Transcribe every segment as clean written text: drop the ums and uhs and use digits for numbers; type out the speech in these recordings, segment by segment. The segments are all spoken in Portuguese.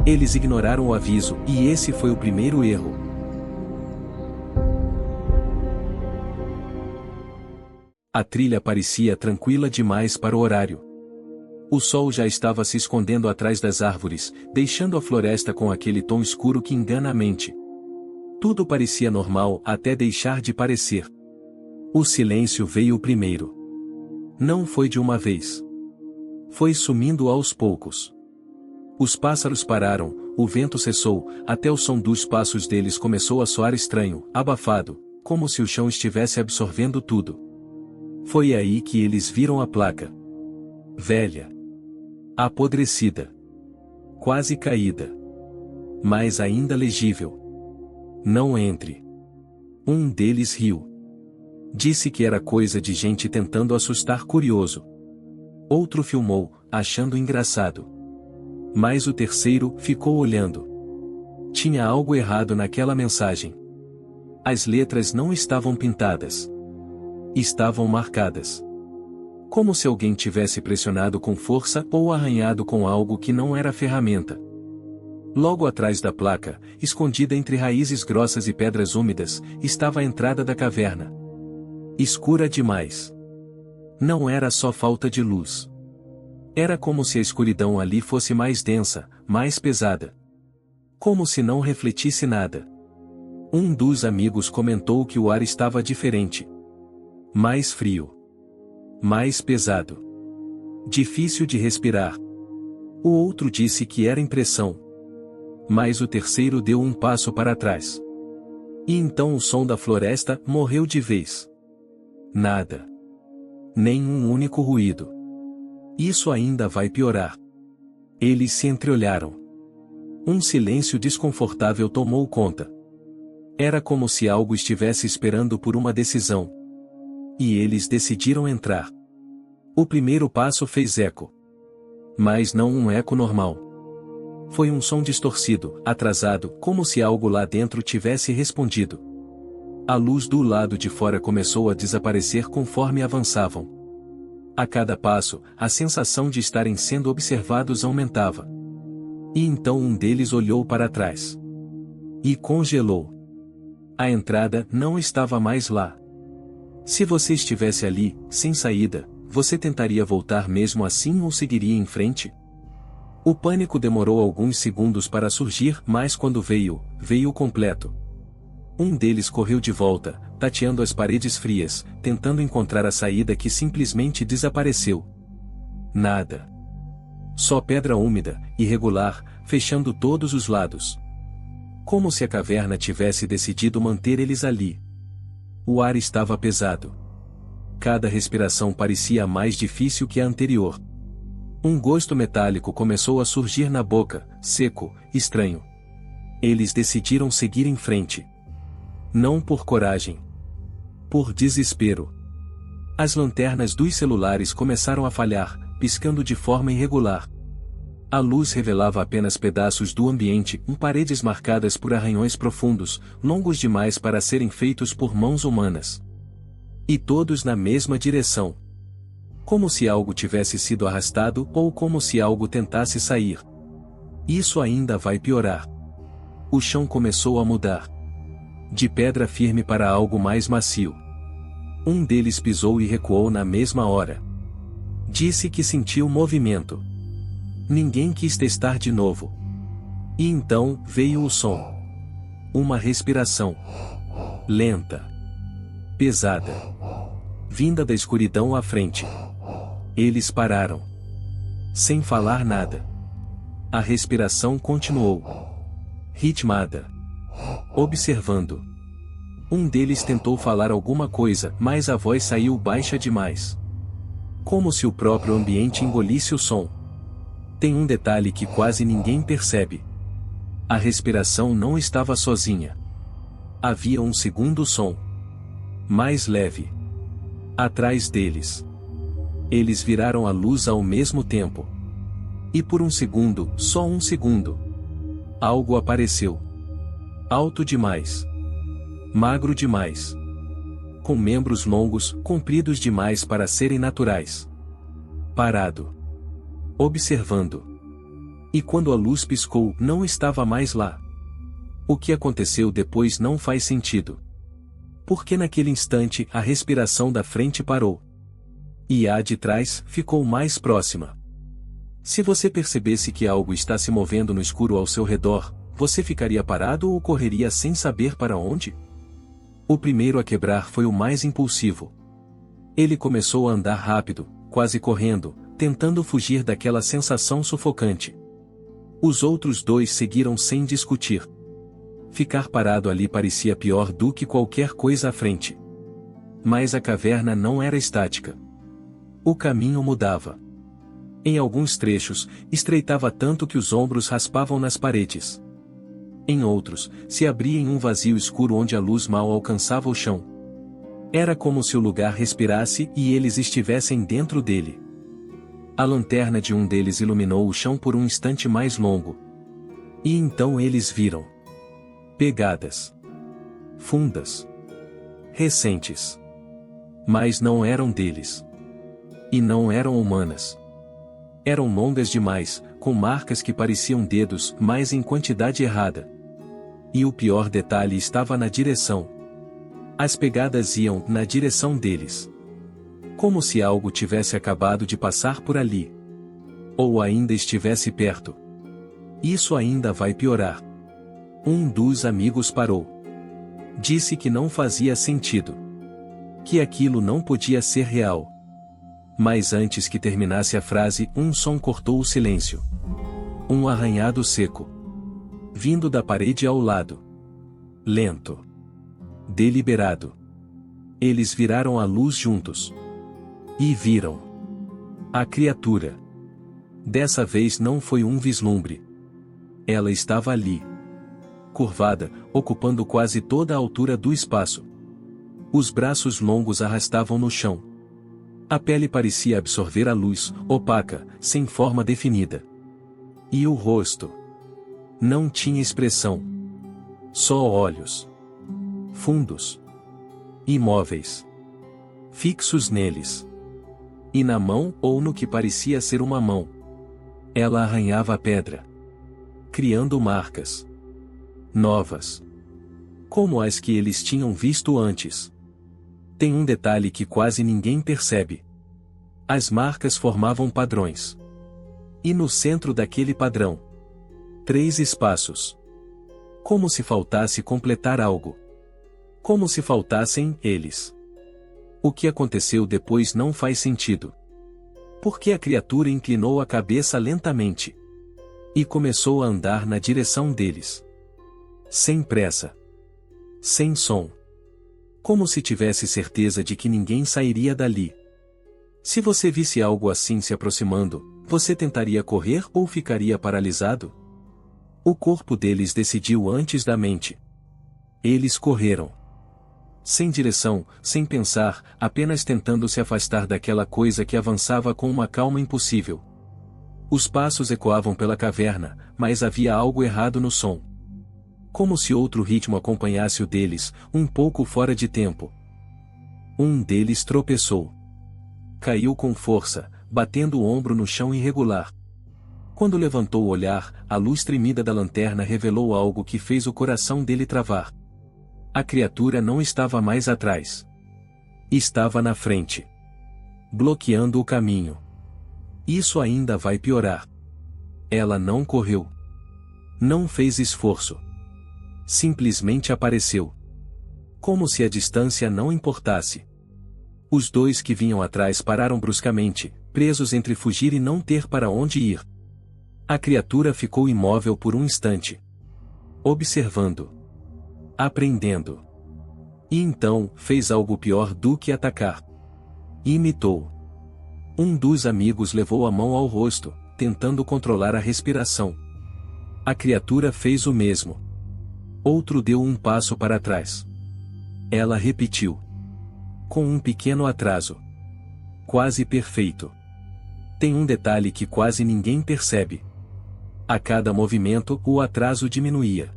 Eles ignoraram o aviso, e esse foi o primeiro erro. A trilha parecia tranquila demais para o horário. O sol já estava se escondendo atrás das árvores, deixando a floresta com aquele tom escuro que engana a mente. Tudo parecia normal até deixar de parecer. O silêncio veio primeiro. Não foi de uma vez. Foi sumindo aos poucos. Os pássaros pararam, o vento cessou, até o som dos passos deles começou a soar estranho, abafado, como se o chão estivesse absorvendo tudo. Foi aí que eles viram a placa. Velha. Apodrecida. Quase caída. Mas ainda legível. Não entre. Um deles riu. Disse que era coisa de gente tentando assustar curioso. Outro filmou, achando engraçado. Mas o terceiro ficou olhando. Tinha algo errado naquela mensagem. As letras não estavam pintadas. Estavam marcadas. Como se alguém tivesse pressionado com força ou arranhado com algo que não era ferramenta. Logo atrás da placa, escondida entre raízes grossas e pedras úmidas, estava a entrada da caverna. Escura demais. Não era só falta de luz. Era como se a escuridão ali fosse mais densa, mais pesada. Como se não refletisse nada. Um dos amigos comentou que o ar estava diferente. Mais frio. Mais pesado. Difícil de respirar. O outro disse que era impressão. Mas o terceiro deu um passo para trás. E então o som da floresta morreu de vez. Nada. Nem um único ruído. Isso ainda vai piorar. Eles se entreolharam. Um silêncio desconfortável tomou conta. Era como se algo estivesse esperando por uma decisão. E eles decidiram entrar. O primeiro passo fez eco. Mas não um eco normal. Foi um som distorcido, atrasado, como se algo lá dentro tivesse respondido. A luz do lado de fora começou a desaparecer conforme avançavam. A cada passo, a sensação de estarem sendo observados aumentava. E então um deles olhou para trás. E congelou. A entrada não estava mais lá. Se você estivesse ali, sem saída, você tentaria voltar mesmo assim ou seguiria em frente? O pânico demorou alguns segundos para surgir, mas quando veio completo. Um deles correu de volta, tateando as paredes frias, tentando encontrar a saída que simplesmente desapareceu. Nada. Só pedra úmida, irregular, fechando todos os lados. Como se a caverna tivesse decidido manter eles ali. O ar estava pesado. Cada respiração parecia mais difícil que a anterior. Um gosto metálico começou a surgir na boca, seco, estranho. Eles decidiram seguir em frente. Não por coragem. Por desespero. As lanternas dos celulares começaram a falhar, piscando de forma irregular. A luz revelava apenas pedaços do ambiente, paredes marcadas por arranhões profundos, longos demais para serem feitos por mãos humanas. E todos na mesma direção. Como se algo tivesse sido arrastado ou como se algo tentasse sair. Isso ainda vai piorar. O chão começou a mudar. De pedra firme para algo mais macio. Um deles pisou e recuou na mesma hora. Disse que sentiu movimento. Ninguém quis testar de novo. E então veio o som. Uma respiração. Lenta. Pesada. Vinda da escuridão à frente. Eles pararam. Sem falar nada. A respiração continuou. Ritmada. Observando. Um deles tentou falar alguma coisa, mas a voz saiu baixa demais. Como se o próprio ambiente engolisse o som. Tem um detalhe que quase ninguém percebe. A respiração não estava sozinha. Havia um segundo som. Mais leve. Atrás deles. Eles viraram a luz ao mesmo tempo. E por um segundo, só um segundo. Algo apareceu. Alto demais. Magro demais. Com membros longos, compridos demais para serem naturais. Parado. Observando. E quando a luz piscou, não estava mais lá. O que aconteceu depois não faz sentido. Porque naquele instante a respiração da frente parou. E a de trás ficou mais próxima. Se você percebesse que algo está se movendo no escuro ao seu redor, você ficaria parado ou correria sem saber para onde? O primeiro a quebrar foi o mais impulsivo. Ele começou a andar rápido, quase correndo, tentando fugir daquela sensação sufocante. Os outros dois seguiram sem discutir. Ficar parado ali parecia pior do que qualquer coisa à frente. Mas a caverna não era estática. O caminho mudava. Em alguns trechos, estreitava tanto que os ombros raspavam nas paredes. Em outros, se abria em um vazio escuro onde a luz mal alcançava o chão. Era como se o lugar respirasse e eles estivessem dentro dele. A lanterna de um deles iluminou o chão por um instante mais longo. E então eles viram pegadas fundas, recentes. Mas não eram deles. E não eram humanas. Eram longas demais, com marcas que pareciam dedos, mas em quantidade errada. E o pior detalhe estava na direção. As pegadas iam na direção deles. Como se algo tivesse acabado de passar por ali. Ou ainda estivesse perto. Isso ainda vai piorar. Um dos amigos parou. Disse que não fazia sentido. Que aquilo não podia ser real. Mas antes que terminasse a frase, um som cortou o silêncio. Um arranhado seco. Vindo da parede ao lado. Lento. Deliberado. Eles viraram a luz juntos. E viram a criatura. Dessa vez não foi um vislumbre. Ela estava ali. Curvada, ocupando quase toda a altura do espaço. Os braços longos arrastavam no chão. A pele parecia absorver a luz, opaca, sem forma definida. E o rosto? Não tinha expressão. Só olhos. Fundos. Imóveis. Fixos neles. E na mão ou no que parecia ser uma mão. Ela arranhava a pedra. Criando marcas. Novas. Como as que eles tinham visto antes. Tem um detalhe que quase ninguém percebe. As marcas formavam padrões. E no centro daquele padrão, 3 espaços. Como se faltasse completar algo. Como se faltassem eles. O que aconteceu depois não faz sentido. Porque a criatura inclinou a cabeça lentamente. E começou a andar na direção deles. Sem pressa. Sem som. Como se tivesse certeza de que ninguém sairia dali. Se você visse algo assim se aproximando, você tentaria correr ou ficaria paralisado? O corpo deles decidiu antes da mente. Eles correram. Sem direção, sem pensar, apenas tentando se afastar daquela coisa que avançava com uma calma impossível. Os passos ecoavam pela caverna, mas havia algo errado no som. Como se outro ritmo acompanhasse o deles, um pouco fora de tempo. Um deles tropeçou. Caiu com força, batendo o ombro no chão irregular. Quando levantou o olhar, a luz tremida da lanterna revelou algo que fez o coração dele travar. A criatura não estava mais atrás. Estava na frente. Bloqueando o caminho. Isso ainda vai piorar. Ela não correu. Não fez esforço. Simplesmente apareceu. Como se a distância não importasse. Os dois que vinham atrás pararam bruscamente, presos entre fugir e não ter para onde ir. A criatura ficou imóvel por um instante. Observando. Aprendendo. E então, fez algo pior do que atacar. Imitou. Um dos amigos levou a mão ao rosto, tentando controlar a respiração. A criatura fez o mesmo. Outro deu um passo para trás. Ela repetiu. Com um pequeno atraso. Quase perfeito. Tem um detalhe que quase ninguém percebe. A cada movimento, o atraso diminuía.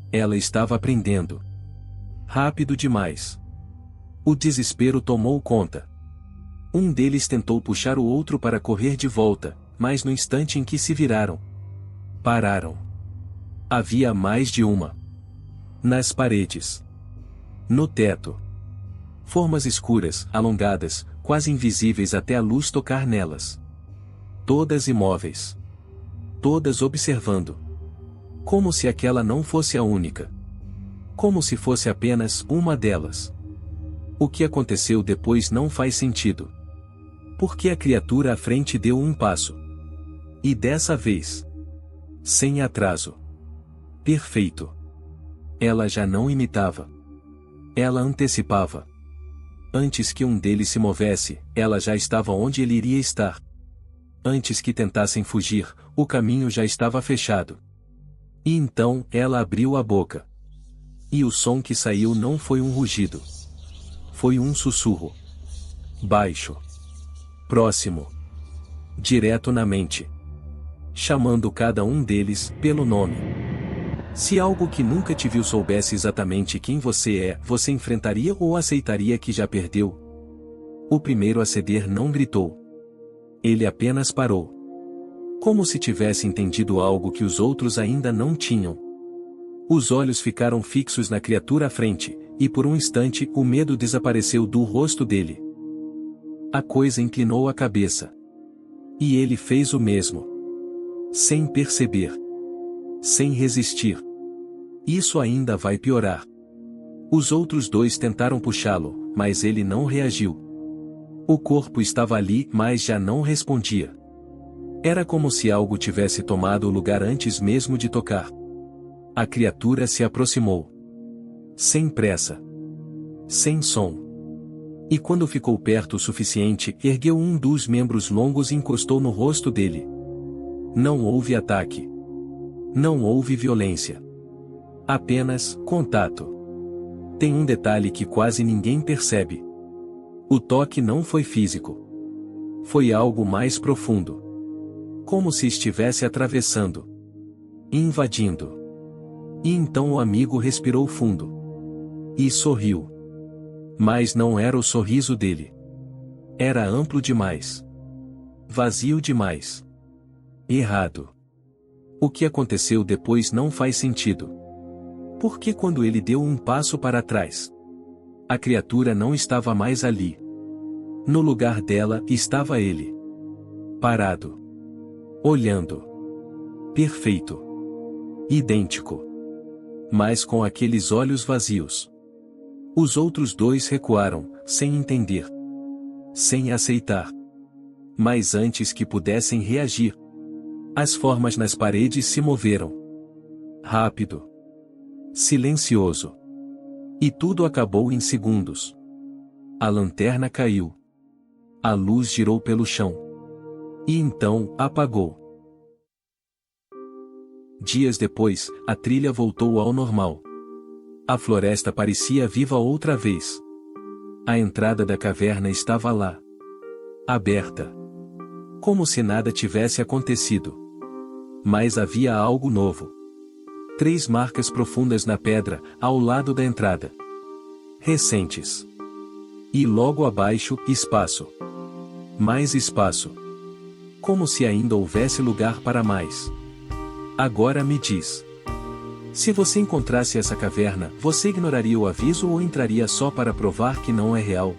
Ela estava aprendendo. Rápido demais. O desespero tomou conta. Um deles tentou puxar o outro para correr de volta, mas no instante em que se viraram, Pararam. Havia mais de uma. Nas paredes. No teto. Formas escuras, alongadas, quase invisíveis até a luz tocar nelas. Todas imóveis. Todas observando. Como se aquela não fosse a única. Como se fosse apenas uma delas. O que aconteceu depois não faz sentido. Porque a criatura à frente deu um passo. E dessa vez. Sem atraso. Perfeito. Ela já não imitava. Ela antecipava. Antes que um deles se movesse, ela já estava onde ele iria estar. Antes que tentassem fugir, o caminho já estava fechado. E então, ela abriu a boca. E o som que saiu não foi um rugido. Foi um sussurro. Baixo. Próximo. Direto na mente. Chamando cada um deles, pelo nome. Se algo que nunca te viu soubesse exatamente quem você é, você enfrentaria ou aceitaria que já perdeu? O primeiro a ceder não gritou. Ele apenas parou. Como se tivesse entendido algo que os outros ainda não tinham. Os olhos ficaram fixos na criatura à frente, e por um instante o medo desapareceu do rosto dele. A coisa inclinou a cabeça. E ele fez o mesmo. Sem perceber. Sem resistir. Isso ainda vai piorar. Os outros dois tentaram puxá-lo, mas ele não reagiu. O corpo estava ali, mas já não respondia. Era como se algo tivesse tomado o lugar antes mesmo de tocar. A criatura se aproximou. Sem pressa. Sem som. E quando ficou perto o suficiente, ergueu um dos membros longos e encostou no rosto dele. Não houve ataque. Não houve violência. Apenas contato. Tem um detalhe que quase ninguém percebe. O toque não foi físico. Foi algo mais profundo. Como se estivesse atravessando. Invadindo. E então o amigo respirou fundo. E sorriu. Mas não era o sorriso dele. Era amplo demais. Vazio demais. Errado. O que aconteceu depois não faz sentido. Porque quando ele deu um passo para trás, a criatura não estava mais ali. No lugar dela estava ele. Parado. Olhando. Perfeito. Idêntico. Mas com aqueles olhos vazios. Os outros dois recuaram, sem entender. Sem aceitar. Mas antes que pudessem reagir, as formas nas paredes se moveram. Rápido. Silencioso. E tudo acabou em segundos. A lanterna caiu. A luz girou pelo chão. E então, apagou. Dias depois, a trilha voltou ao normal. A floresta parecia viva outra vez. A entrada da caverna estava lá. Aberta. Como se nada tivesse acontecido. Mas havia algo novo. 3 marcas profundas na pedra, ao lado da entrada. Recentes. E logo abaixo, espaço. Mais espaço. Como se ainda houvesse lugar para mais. Agora me diz. Se você encontrasse essa caverna, você ignoraria o aviso ou entraria só para provar que não é real?